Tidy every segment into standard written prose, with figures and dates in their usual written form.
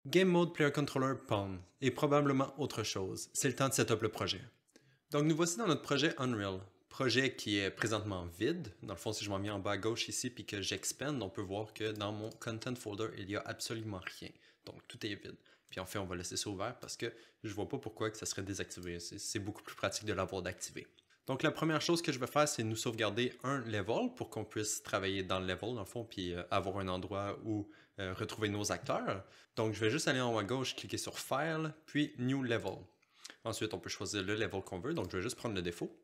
Game Mode Player Controller Pawn et probablement autre chose. C'est le temps de setup le projet. Donc nous voici dans notre projet Unreal. Projet qui est présentement vide. Dans le fond, si je m'en viens en bas à gauche ici puis que j'expande, on peut voir que dans mon content folder, il n'y a absolument rien. Donc tout est vide. Puis en fait, on va laisser ça ouvert parce que je vois pas pourquoi que ça serait désactivé. C'est beaucoup plus pratique de l'avoir d'activer. Donc la première chose que je vais faire, c'est nous sauvegarder un level pour qu'on puisse travailler dans le level, dans le fond, puis avoir un endroit où retrouver nos acteurs. Donc je vais juste aller en haut à gauche, cliquer sur File, puis New Level. Ensuite, on peut choisir le level qu'on veut, donc je vais juste prendre le défaut.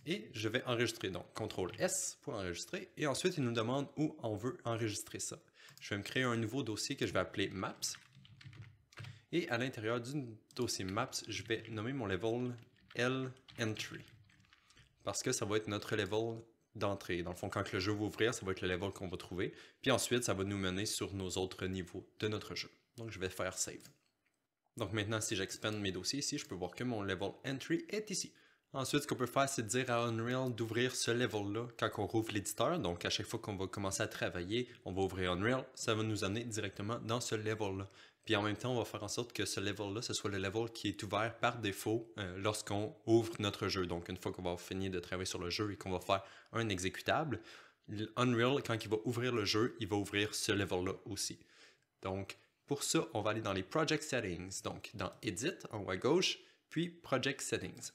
Et je vais enregistrer, donc CTRL S pour enregistrer. Et ensuite, il nous demande où on veut enregistrer ça. Je vais me créer un nouveau dossier que je vais appeler Maps. Et à l'intérieur du dossier Maps, je vais nommer mon level L-Entry. Parce que ça va être notre level d'entrée. Dans le fond, quand le jeu va ouvrir, ça va être le level qu'on va trouver. Puis ensuite, ça va nous mener sur nos autres niveaux de notre jeu. Donc, je vais faire Save. Donc maintenant, si j'expande mes dossiers ici, je peux voir que mon level Entry est ici. Ensuite, ce qu'on peut faire, c'est dire à Unreal d'ouvrir ce level-là quand on rouvre l'éditeur. Donc, à chaque fois qu'on va commencer à travailler, on va ouvrir Unreal. Ça va nous amener directement dans ce level-là. Puis en même temps, on va faire en sorte que ce level-là, ce soit le level qui est ouvert par défaut lorsqu'on ouvre notre jeu. Donc, une fois qu'on va finir de travailler sur le jeu et qu'on va faire un exécutable, Unreal, quand il va ouvrir le jeu, il va ouvrir ce level-là aussi. Donc, pour ça, on va aller dans les Project Settings. Donc, dans Edit, en haut à gauche, puis Project Settings.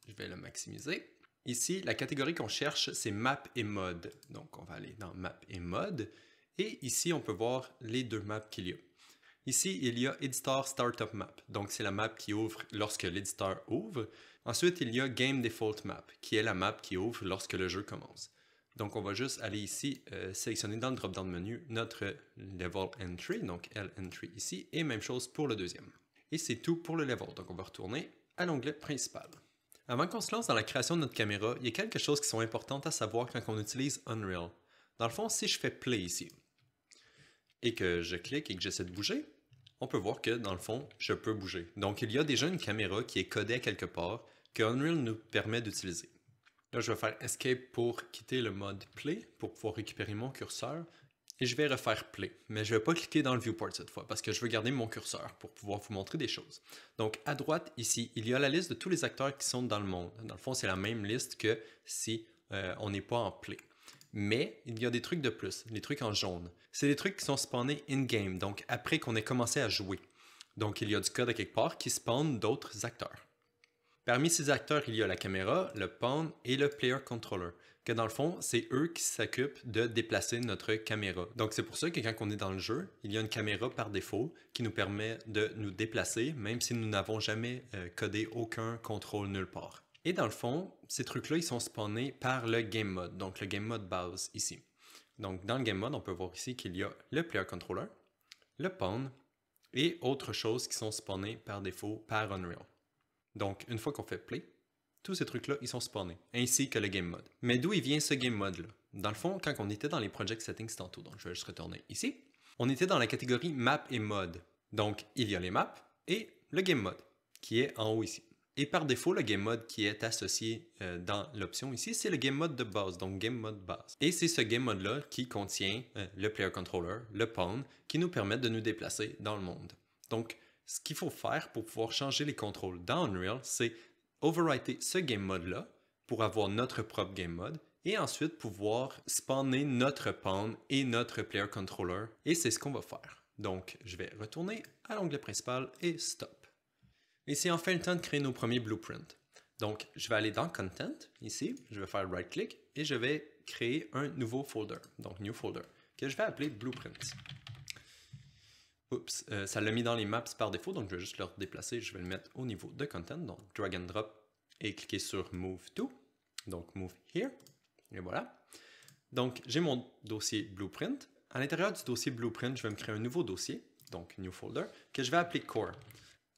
Je vais le maximiser. Ici, la catégorie qu'on cherche, c'est Map et Mode. Donc, on va aller dans Map et Mode. Et ici, on peut voir les deux maps qu'il y a. Ici, il y a Editor Startup Map. Donc, c'est la map qui ouvre lorsque l'éditeur ouvre. Ensuite, il y a Game Default Map, qui est la map qui ouvre lorsque le jeu commence. Donc, on va juste aller ici, sélectionner dans le drop-down menu notre Level Entry, donc L-Entry ici, et même chose pour le deuxième. Et c'est tout pour le level. Donc, on va retourner à l'onglet principal. Avant qu'on se lance dans la création de notre caméra, il y a quelques choses qui sont importantes à savoir quand on utilise Unreal. Dans le fond, si je fais Play ici, et que je clique et que j'essaie de bouger, on peut voir que dans le fond, je peux bouger. Donc il y a déjà une caméra qui est codée à quelque part que Unreal nous permet d'utiliser. Là, je vais faire Escape pour quitter le mode Play pour pouvoir récupérer mon curseur. Et je vais refaire Play, mais je ne vais pas cliquer dans le Viewport cette fois parce que je veux garder mon curseur pour pouvoir vous montrer des choses. Donc à droite ici, il y a la liste de tous les acteurs qui sont dans le monde. Dans le fond, c'est la même liste que si on n'est pas en Play. Mais il y a des trucs de plus, des trucs en jaune. C'est des trucs qui sont spawnés in-game, donc après qu'on ait commencé à jouer. Donc il y a du code à quelque part qui spawn d'autres acteurs. Parmi ces acteurs, il y a la caméra, le pawn et le player controller, que dans le fond, c'est eux qui s'occupent de déplacer notre caméra. Donc c'est pour ça que quand on est dans le jeu, il y a une caméra par défaut qui nous permet de nous déplacer, même si nous n'avons jamais codé aucun contrôle nulle part. Et dans le fond, ces trucs-là, ils sont spawnés par le game mode, donc le game mode base ici. Donc dans le game mode, on peut voir ici qu'il y a le player controller, le pawn et autres choses qui sont spawnés par défaut par Unreal. Donc, une fois qu'on fait Play, tous ces trucs-là, ils sont spawnés, ainsi que le Game Mode. Mais d'où il vient ce Game Mode-là? Dans le fond, quand on était dans les Project Settings tantôt, donc je vais juste retourner ici, on était dans la catégorie Map et Mode. Donc, il y a les maps et le Game Mode, qui est en haut ici. Et par défaut, le Game Mode qui est associé dans l'option ici, c'est le Game Mode de base, donc Game Mode base. Et c'est ce Game Mode-là qui contient le Player Controller, le Pawn, qui nous permettent de nous déplacer dans le monde. Donc, ce qu'il faut faire pour pouvoir changer les contrôles dans Unreal, c'est overwriter ce game mode-là pour avoir notre propre game mode et ensuite pouvoir spawner notre pawn et notre player controller. Et c'est ce qu'on va faire. Donc, je vais retourner à l'onglet principal et stop. Et c'est enfin le temps de créer nos premiers blueprints. Donc, je vais aller dans Content, ici, je vais faire right-click et je vais créer un nouveau folder, donc New Folder, que je vais appeler Blueprints. Oups, ça l'a mis dans les maps par défaut, donc je vais juste le déplacer, je vais le mettre au niveau de content, donc drag and drop et cliquer sur Move To, donc Move Here, et voilà. Donc j'ai mon dossier Blueprint. À l'intérieur du dossier Blueprint, je vais me créer un nouveau dossier, donc New Folder, que je vais appeler Core.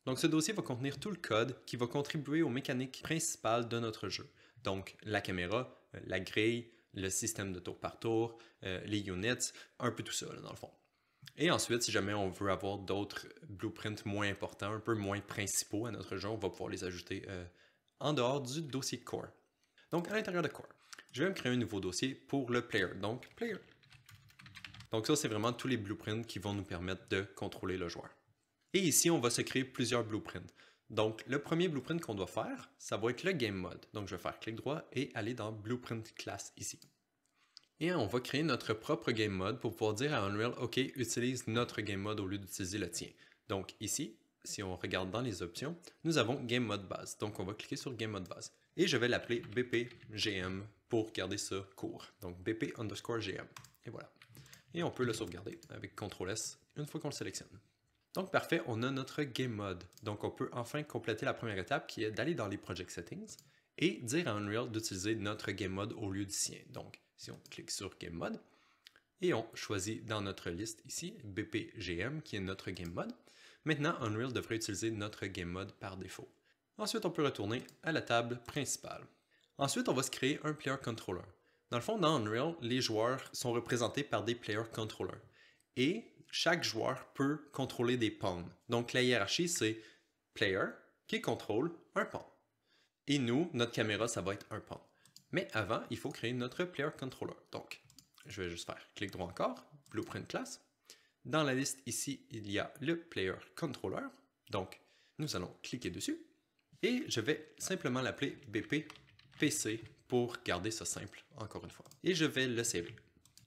Donc ce dossier va contenir tout le code qui va contribuer aux mécaniques principales de notre jeu. Donc la caméra, la grille, le système de tour par tour, les units, un peu tout ça là, dans le fond. Et ensuite, si jamais on veut avoir d'autres blueprints moins importants, un peu moins principaux à notre jeu, on va pouvoir les ajouter en dehors du dossier Core. Donc, à l'intérieur de Core, je vais me créer un nouveau dossier pour le player. Donc, player. Donc ça, c'est vraiment tous les blueprints qui vont nous permettre de contrôler le joueur. Et ici, on va se créer plusieurs blueprints. Donc, le premier blueprint qu'on doit faire, ça va être le game mode. Donc, je vais faire clic droit et aller dans Blueprint Class ici. Et on va créer notre propre game mode pour pouvoir dire à Unreal, OK, utilise notre game mode au lieu d'utiliser le tien. Donc ici, si on regarde dans les options, nous avons game mode base. Donc on va cliquer sur game mode base. Et je vais l'appeler BPGM pour garder ça court. Donc BP_GM. Et voilà. Et on peut le sauvegarder avec CTRL-S une fois qu'on le sélectionne. Donc parfait, on a notre game mode. Donc on peut enfin compléter la première étape qui est d'aller dans les project settings et dire à Unreal d'utiliser notre game mode au lieu du sien. Donc si on clique sur game mode et on choisit dans notre liste ici BPGM qui est notre game mode, maintenant Unreal devrait utiliser notre game mode par défaut. Ensuite, on peut retourner à la table principale. Ensuite, on va se créer un player controller. Dans le fond, dans Unreal, les joueurs sont représentés par des player controllers. Et chaque joueur peut contrôler des pawns. Donc la hiérarchie, c'est player qui contrôle un pawn. Et nous, notre caméra, ça va être un pawn. Mais avant, il faut créer notre player controller. Donc, je vais juste faire clic droit encore, Blueprint Class. Dans la liste ici, il y a le player controller. Donc, nous allons cliquer dessus. Et je vais simplement l'appeler BP-PC pour garder ça simple, encore une fois. Et je vais le saver.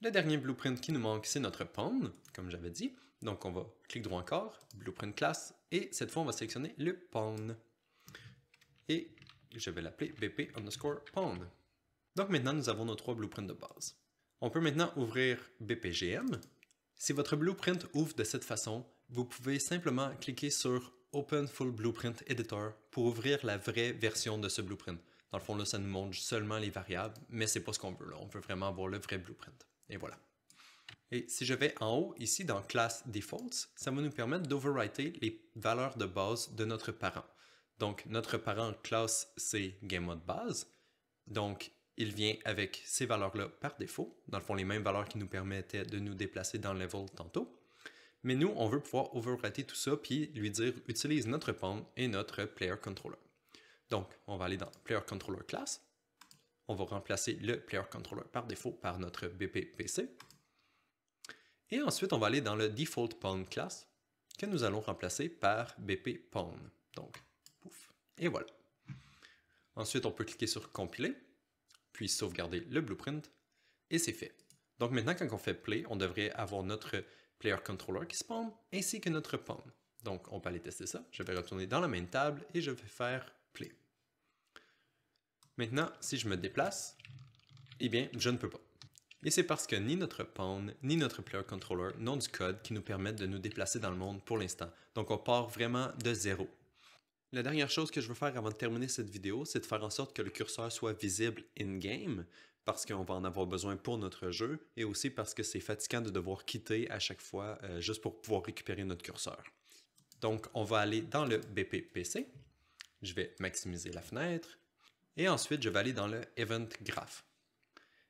Le dernier blueprint qui nous manque, c'est notre pawn, comme j'avais dit. Donc, on va clic droit encore, Blueprint Class, et cette fois, on va sélectionner le pawn. Et je vais l'appeler BP_pawn. Donc maintenant, nous avons nos 3 blueprints de base. On peut maintenant ouvrir BPGM. Si votre blueprint ouvre de cette façon, vous pouvez simplement cliquer sur Open Full Blueprint Editor pour ouvrir la vraie version de ce blueprint. Dans le fond, là, ça nous montre seulement les variables, mais c'est pas ce qu'on veut là. On veut vraiment avoir le vrai blueprint. Et voilà. Et si je vais en haut, ici dans Class Defaults, ça va nous permettre d'overwriter les valeurs de base de notre parent. Donc, notre parent classe, c'est GameMode base. Donc, il vient avec ces valeurs-là par défaut. Dans le fond, les mêmes valeurs qui nous permettaient de nous déplacer dans le level tantôt. Mais nous, on veut pouvoir overwriter tout ça puis lui dire utilise notre pawn et notre player controller. Donc, on va aller dans player controller class. On va remplacer le player controller par défaut par notre BPPC. Et ensuite, on va aller dans le default pawn class que nous allons remplacer par BP pawn. Donc, pouf. Et voilà. Ensuite, on peut cliquer sur compiler, puis sauvegarder le blueprint, et c'est fait. Donc maintenant, quand on fait play, on devrait avoir notre player controller qui spawn, ainsi que notre pawn. Donc on peut aller tester ça. Je vais retourner dans la main table et je vais faire play. Maintenant, si je me déplace, eh bien, je ne peux pas. Et c'est parce que ni notre pawn, ni notre player controller n'ont du code qui nous permettent de nous déplacer dans le monde pour l'instant. Donc on part vraiment de zéro. La dernière chose que je veux faire avant de terminer cette vidéo, c'est de faire en sorte que le curseur soit visible in-game, parce qu'on va en avoir besoin pour notre jeu, et aussi parce que c'est fatigant de devoir quitter à chaque fois juste pour pouvoir récupérer notre curseur. Donc, on va aller dans le BPPC, je vais maximiser la fenêtre, et ensuite, je vais aller dans le Event Graph.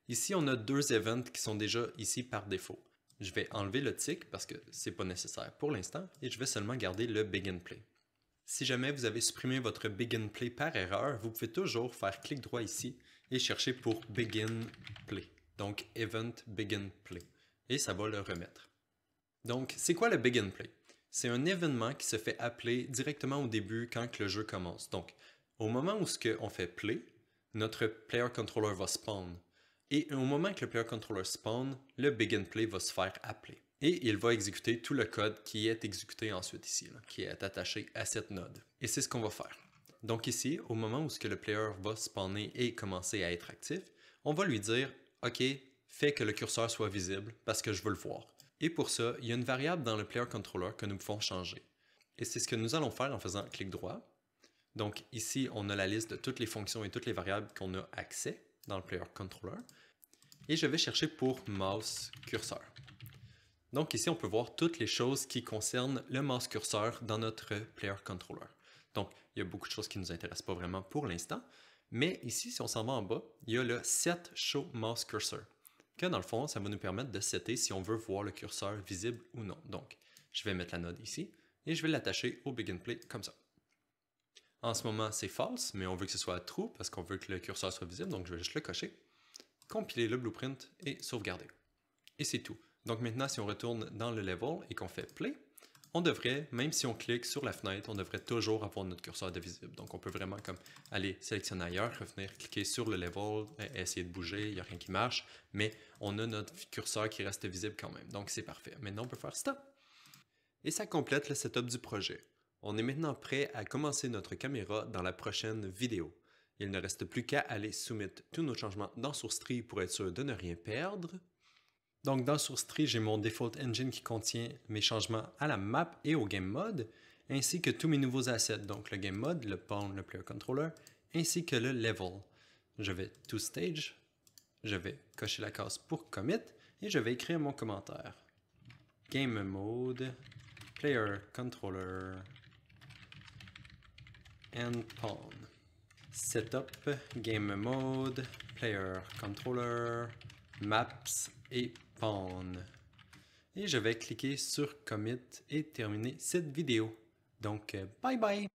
Ici, on a 2 events qui sont déjà ici par défaut. Je vais enlever le tick parce que c'est pas nécessaire pour l'instant, et je vais seulement garder le Begin Play. Si jamais vous avez supprimé votre Begin Play par erreur, vous pouvez toujours faire clic droit ici et chercher pour Begin Play. Donc Event Begin Play. Et ça va le remettre. Donc c'est quoi le Begin Play? C'est un événement qui se fait appeler directement au début quand le jeu commence. Donc au moment où on fait Play, notre Player Controller va spawn. Et au moment que le Player Controller spawn, le Begin Play va se faire appeler. Et il va exécuter tout le code qui est exécuté ensuite ici, là, qui est attaché à cette node. Et c'est ce qu'on va faire. Donc ici, au moment où le player va spawner et commencer à être actif, on va lui dire « Ok, fais que le curseur soit visible parce que je veux le voir ». Et pour ça, il y a une variable dans le player controller que nous pouvons changer. Et c'est ce que nous allons faire en faisant clic droit. Donc ici, on a la liste de toutes les fonctions et toutes les variables qu'on a accès dans le player controller. Et je vais chercher pour mouse curseur. Donc ici, on peut voir toutes les choses qui concernent le mouse curseur dans notre player controller. Donc, il y a beaucoup de choses qui ne nous intéressent pas vraiment pour l'instant. Mais ici, si on s'en va en bas, il y a le Set Show Mouse Cursor. Que dans le fond, ça va nous permettre de setter si on veut voir le curseur visible ou non. Donc, je vais mettre la node ici et je vais l'attacher au Begin Play comme ça. En ce moment, c'est false, mais on veut que ce soit true parce qu'on veut que le curseur soit visible. Donc, je vais juste le cocher, compiler le blueprint et sauvegarder. Et c'est tout. Donc maintenant, si on retourne dans le level et qu'on fait play, on devrait, même si on clique sur la fenêtre, on devrait toujours avoir notre curseur de visible. Donc on peut vraiment comme aller sélectionner ailleurs, revenir, cliquer sur le level, essayer de bouger, il n'y a rien qui marche, mais on a notre curseur qui reste visible quand même. Donc c'est parfait. Maintenant on peut faire stop. Et ça complète le setup du projet. On est maintenant prêt à commencer notre caméra dans la prochaine vidéo. Il ne reste plus qu'à aller soumettre tous nos changements dans SourceTree pour être sûr de ne rien perdre. Donc dans SourceTree, j'ai mon default engine qui contient mes changements à la map et au game mode, ainsi que tous mes nouveaux assets, donc le game mode, le pawn, le player controller, ainsi que le level. Je vais to stage, je vais cocher la case pour commit et je vais écrire mon commentaire. Game mode, player controller, and pawn. Setup, game mode, player controller, maps et pawn. Et je vais cliquer sur commit et terminer cette vidéo. Donc, bye bye!